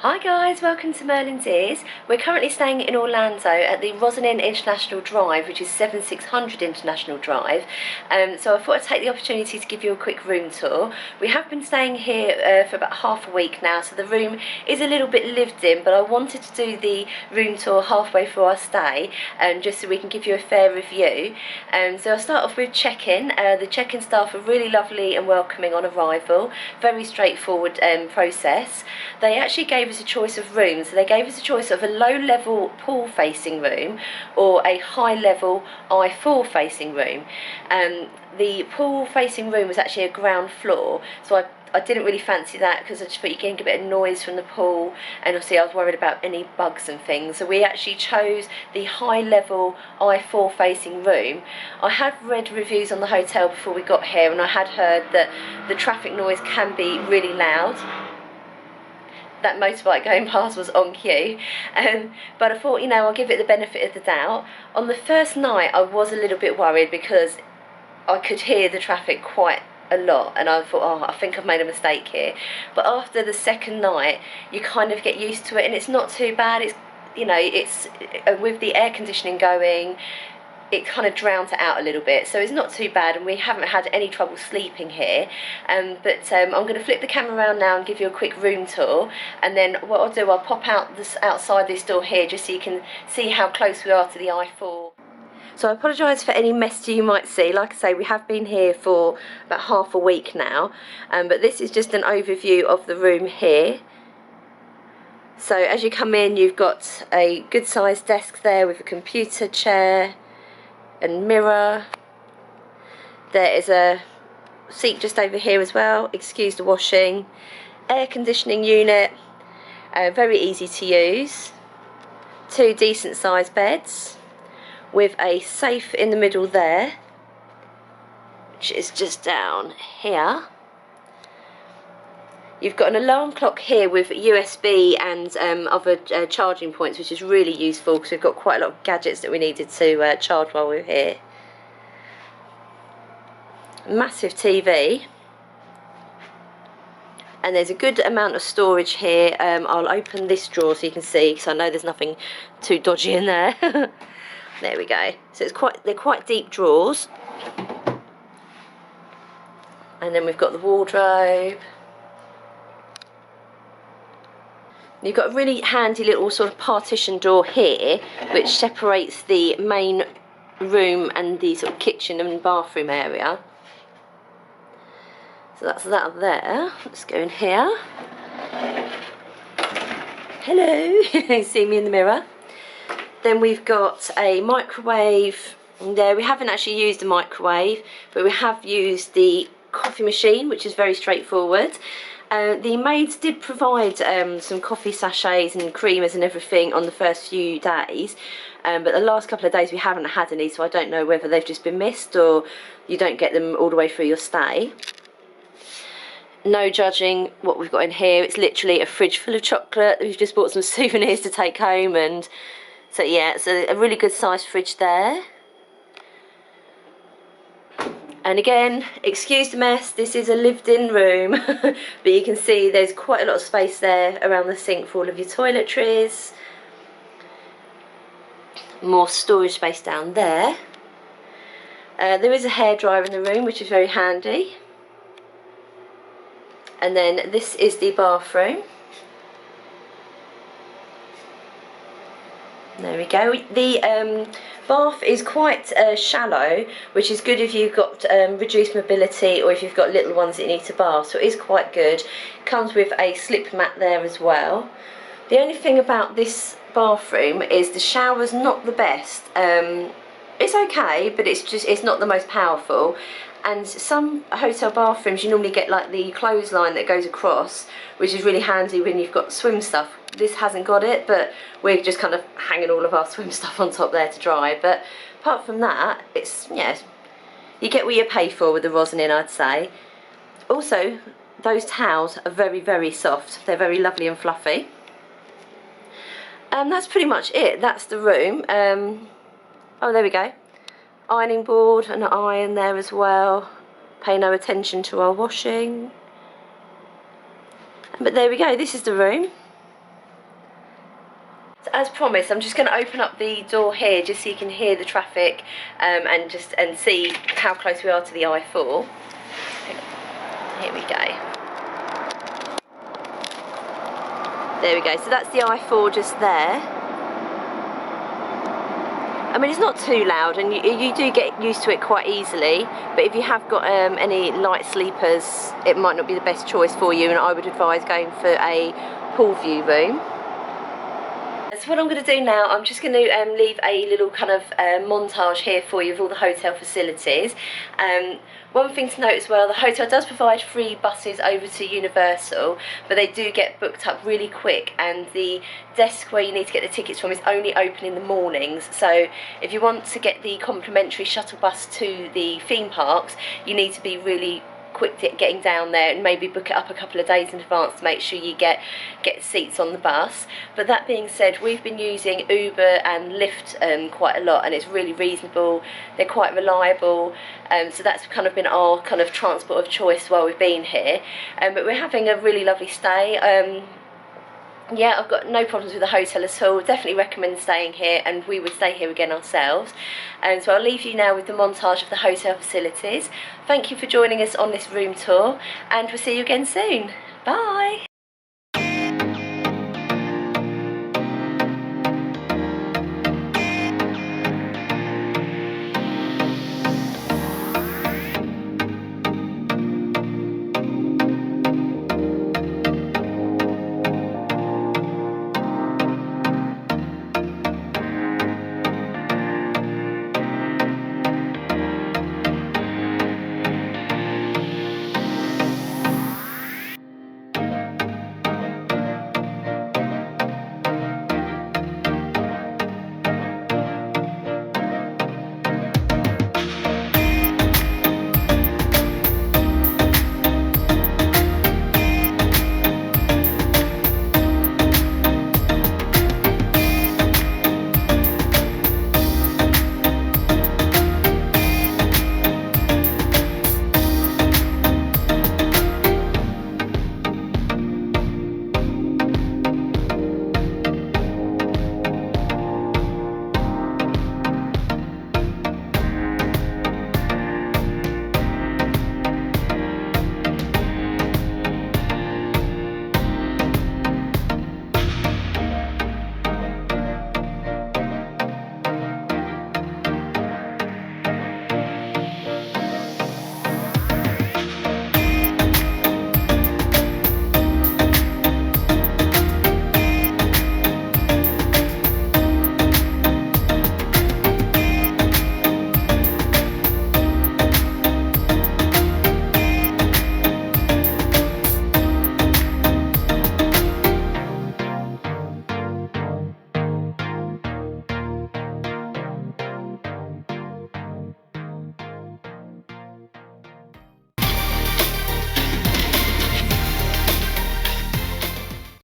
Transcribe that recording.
Hi guys, welcome to Merlin's Ears. We're currently staying in Orlando at the Rosen Inn International Drive, which is 7600 International Drive. So I thought I'd take the opportunity to give you a quick room tour. We have been staying here for about half a week now, so the room is a little bit lived in, but I wanted to do the room tour halfway through our stay, just so we can give you a fair review. So I'll start off with check-in. The check-in staff are really lovely and welcoming on arrival. Very straightforward process. They actually gave us a choice of rooms. So they gave us a choice of a low-level pool-facing room or a high-level I4-facing room. The pool-facing room was actually a ground floor, so I didn't really fancy that because I just thought you're getting a bit of noise from the pool, and obviously I was worried about any bugs and things. So we actually chose the high-level I4 facing room. I have read reviews on the hotel before we got here, and I had heard that the traffic noise can be really loud. That motorbike going past was on cue, but I thought, I'll give it the benefit of the doubt. On the first night I was a little bit worried because I could hear the traffic quite a lot, and I thought, I think I've made a mistake here. But after the second night you kind of get used to it, and it's not too bad. It's with the air conditioning going, it kind of drowns it out a little bit, so it's not too bad, and we haven't had any trouble sleeping here. I'm going to flip the camera around now and give you a quick room tour, and then what I'll do, I'll pop out outside this door here just so you can see how close we are to the I4. So I apologise for any mess you might see. Like I say, we have been here for about half a week now, but this is just an overview of the room here. So as you come in, you've got a good sized desk there with a computer chair and mirror. There is a seat just over here as well, excuse the washing. Air conditioning unit, very easy to use. Two decent sized beds with a safe in the middle there, which is just down here. You've got an alarm clock here with USB and other charging points, which is really useful because we've got quite a lot of gadgets that we needed to charge while we were here. Massive TV. And there's a good amount of storage here. I'll open this drawer so you can see, because I know there's nothing too dodgy in there. There we go. So they're quite deep drawers. And then we've got the wardrobe. You've got a really handy little sort of partition door here, which separates the main room and the sort of kitchen and bathroom area. So that's that there. Let's go in here. Hello, see me in the mirror. Then we've got a microwave there. We haven't actually used a microwave, but we have used the coffee machine, which is very straightforward. The maids did provide some coffee sachets and creamers and everything on the first few days, but the last couple of days we haven't had any, so I don't know whether they've just been missed or you don't get them all the way through your stay. No judging what we've got in here. It's literally a fridge full of chocolate. We've just bought some souvenirs to take home, and so yeah, it's a really good sized fridge there. And again, excuse the mess, this is a lived-in room, but you can see there's quite a lot of space there around the sink for all of your toiletries. More storage space down there. There is a hairdryer in the room, which is very handy. And then this is the bathroom. There we go. The bath is quite shallow, which is good if you've got reduced mobility or if you've got little ones that you need to bath, so it is quite good. It comes with a slip mat there as well. The only thing about this bathroom is the shower's not the best. It's okay, but it's not the most powerful. And some hotel bathrooms you normally get like the clothesline that goes across, which is really handy when you've got swim stuff. This hasn't got it, but we're just kind of hanging all of our swim stuff on top there to dry. But apart from that, it's, you get what you pay for with the Rosen Inn, I'd say. Also, those towels are very, very soft. They're very lovely and fluffy. That's pretty much it. That's the room. Oh, there we go. Ironing board and an iron there as well. Pay no attention to our washing. But there we go, this is the room. as promised, I'm just going to open up the door here just so you can hear the traffic and see how close we are to the I4. Here we go. There we go, so that's the I4 just there. I mean, it's not too loud, and you do get used to it quite easily, but if you have got any light sleepers, it might not be the best choice for you, and I would advise going for a pool view room. So what I'm going to do now, I'm just going to leave a little kind of montage here for you of all the hotel facilities. One thing to note as well, the hotel does provide free buses over to Universal, but they do get booked up really quick, and the desk where you need to get the tickets from is only open in the mornings. So if you want to get the complimentary shuttle bus to the theme parks, you need to be really quick getting down there and maybe book it up a couple of days in advance to make sure you get seats on the bus. But that being said, we've been using Uber and Lyft quite a lot, and it's really reasonable. They're quite reliable, so that's kind of been our kind of transport of choice while we've been here. But we're having a really lovely stay. Yeah, I've got no problems with the hotel at all. Definitely recommend staying here, and we would stay here again ourselves. And so I'll leave you now with the montage of the hotel facilities. Thank you for joining us on this room tour, and we'll see you again soon. Bye!